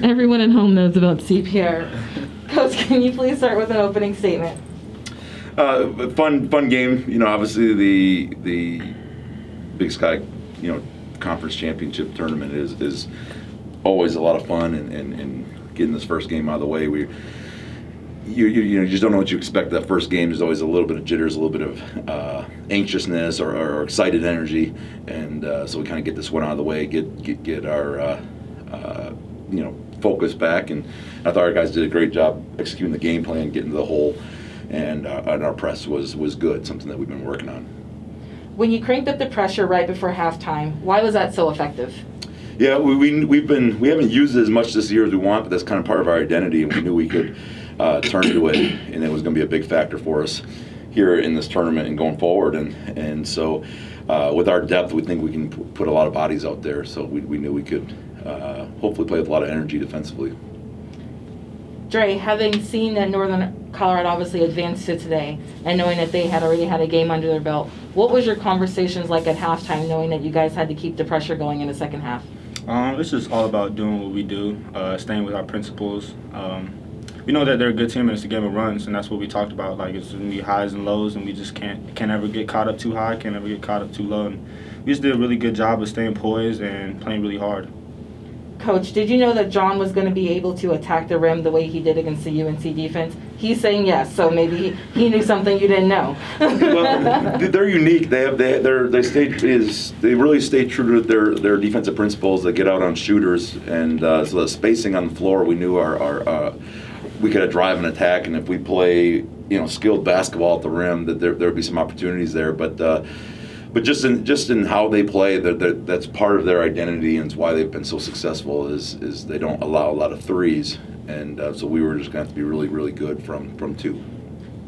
Everyone at home knows about CPR. Coach, can you please start with an opening statement? Fun game. You know, obviously the Big Sky, conference championship tournament is always a lot of fun, and getting this first game out of the way, you just don't know what you expect that first game. There's always a little bit of jitters, a little bit of anxiousness or excited energy, and so we kind of get this one out of the way, get our focus back, and I thought our guys did a great job executing the game plan, getting to the hole, and our press was good, something that we've been working on. When you cranked up the pressure right before halftime, why was that so effective? Yeah, we haven't used it as much this year as we want, but that's kind of part of our identity, and we knew we could turn to it, and it was going to be a big factor for us here in this tournament and going forward. And so with our depth, we think we can put a lot of bodies out there, so we knew we could hopefully play with a lot of energy defensively. Dre, having seen that Northern Colorado obviously advanced to today, and knowing that they had already had a game under their belt, what was your conversations like at halftime, knowing that you guys had to keep the pressure going in the second half? It's just all about doing what we do, staying with our principles. We know that they're a good team and it's a game of runs, and that's what we talked about. Like, it's going to be highs and lows, and we just can't ever get caught up too high, can't ever get caught up too low. And we just did a really good job of staying poised and playing really hard. Coach, did you know that John was going to be able to attack the rim the way he did against the UNC defense? He's saying yes, so maybe he knew something you didn't know. Well, they're unique. They really stay true to their defensive principles. They get out on shooters, and so the spacing on the floor, we knew we could drive and attack, and if we play skilled basketball at the rim, that there would be some opportunities there. But just in how they play, that's part of their identity, and it's why they've been so successful. Is they don't allow a lot of threes, and so we were just going to have to be really, really good from two.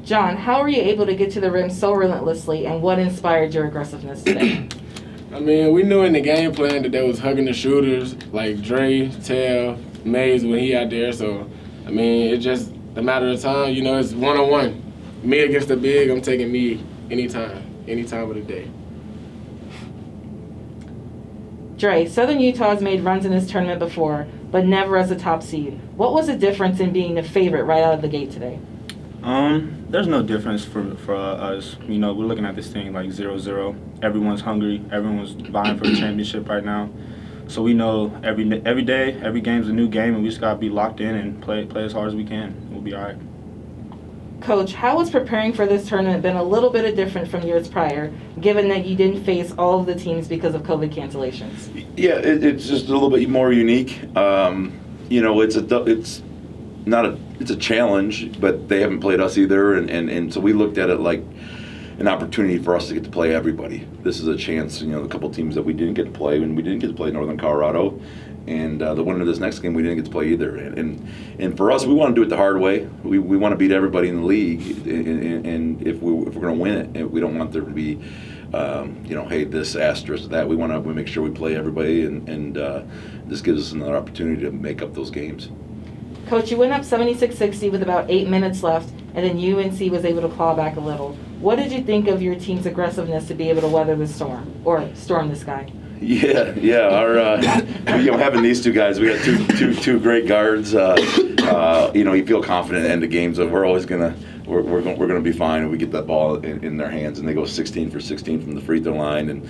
John, how were you able to get to the rim so relentlessly, and what inspired your aggressiveness today? I mean, we knew in the game plan that they was hugging the shooters like Dre, Tel, Mays when he out there. So I mean, it's just a matter of time. It's one-on-one. Me against the big. I'm taking me any time of the day. Dre, Southern Utah has made runs in this tournament before, but never as a top seed. What was the difference in being the favorite right out of the gate today? There's no difference for us. We're looking at this thing like 0-0. Everyone's hungry. Everyone's vying for the championship right now. So we know every day, every game's a new game, and we just got to be locked in and play as hard as we can. We'll be all right. Coach, how has preparing for this tournament been a little bit different from years prior, given that you didn't face all of the teams because of COVID cancellations? Yeah, it's just a little bit more unique. It's a challenge, but they haven't played us either, and so we looked at it like an opportunity for us to get to play everybody. This is a chance, a couple teams that we didn't get to play, and we didn't get to play Northern Colorado, and the winner of this next game we didn't get to play either. And for us, we want to do it the hard way. We want to beat everybody in the league, and if we're going to win it, we don't want there to be, hey, this asterisk, that. We want to make sure we play everybody, and this gives us another opportunity to make up those games. Coach, you went up 76-60 with about 8 minutes left, and then UNC was able to claw back a little. What did you think of your team's aggressiveness to be able to weather the storm, or storm the sky? Yeah. Our having these two guys, we got two great guards. You feel confident at the end of games that we're always gonna be fine, and we get that ball in their hands, and they go 16 for 16 from the free throw line,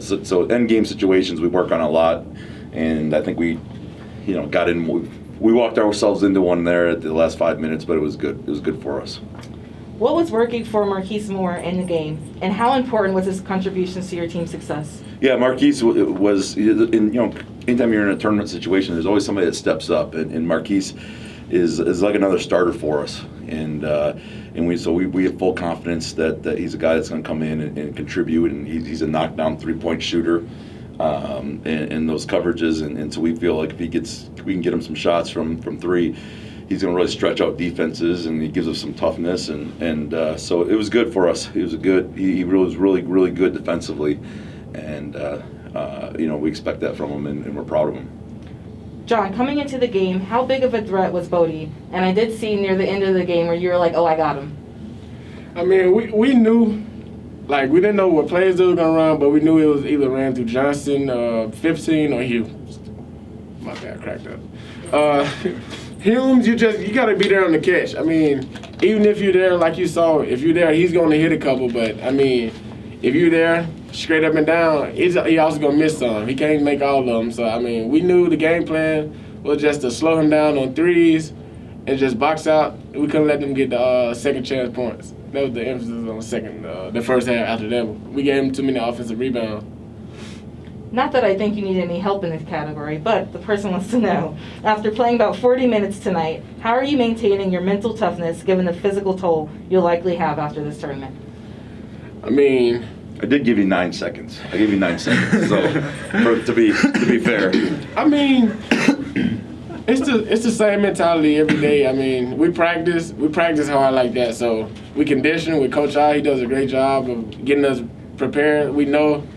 so end game situations we work on a lot, and I think we got in. We walked ourselves into one there at the last 5 minutes, but it was good. It was good for us. What was working for Marquis Moore in the game, and how important was his contributions to your team's success? Yeah, Marquis was, anytime you're in a tournament situation, there's always somebody that steps up, and Marquis is like another starter for us, and we have full confidence that he's a guy that's going to come in and contribute, and he's a knockdown 3-point shooter. And those coverages, and so we feel like if we can get him some shots from three, he's going to really stretch out defenses, and he gives us some toughness, and so it was good for us. He was he was really good defensively, and we expect that from him, and we're proud of him. John, coming into the game, how big of a threat was Bodie? And I did see near the end of the game where you were like, oh, I got him. I mean, we knew. Like, we didn't know what plays they were going to run, but we knew it was either ran through Johnson, 15, or Hugh. My bad. got cracked up. Humes, you got to be there on the catch. I mean, even if you're there, like you saw, if you're there, he's going to hit a couple. But, I mean, if you're there, straight up and down, he also going to miss some. He can't make all of them. So, I mean, we knew the game plan was just to slow him down on threes and just box out. We couldn't let them get the second chance points. That was the emphasis on the first half after that. We gave him too many offensive rebounds. Not that I think you need any help in this category, but the person wants to know, after playing about 40 minutes tonight, how are you maintaining your mental toughness given the physical toll you'll likely have after this tournament? I mean, I did give you 9 seconds. I gave you 9 seconds. So, to be fair, I mean, it's the same mentality every day. I mean, we practice hard like that. So we condition with Coach I. He does a great job of getting us prepared. We know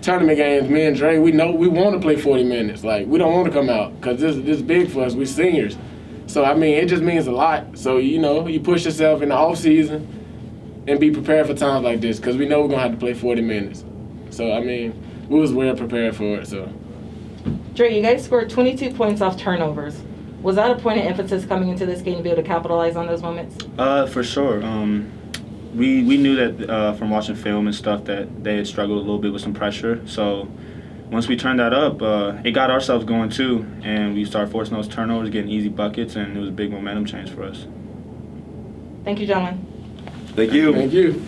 tournament games. Me and Dre, we know we want to play 40 minutes. Like, we don't want to come out because this is big for us. We seniors. So I mean, it just means a lot. So you push yourself in the off season and be prepared for times like this because we know we're gonna have to play 40 minutes. So I mean, we was well prepared for it. So. Dre, you guys scored 22 points off turnovers. Was that a point of emphasis coming into this game to be able to capitalize on those moments? For sure. We knew that from watching film and stuff that they had struggled a little bit with some pressure. So once we turned that up, it got ourselves going too, and we started forcing those turnovers, getting easy buckets, and it was a big momentum change for us. Thank you, gentlemen. thank you. Thank you.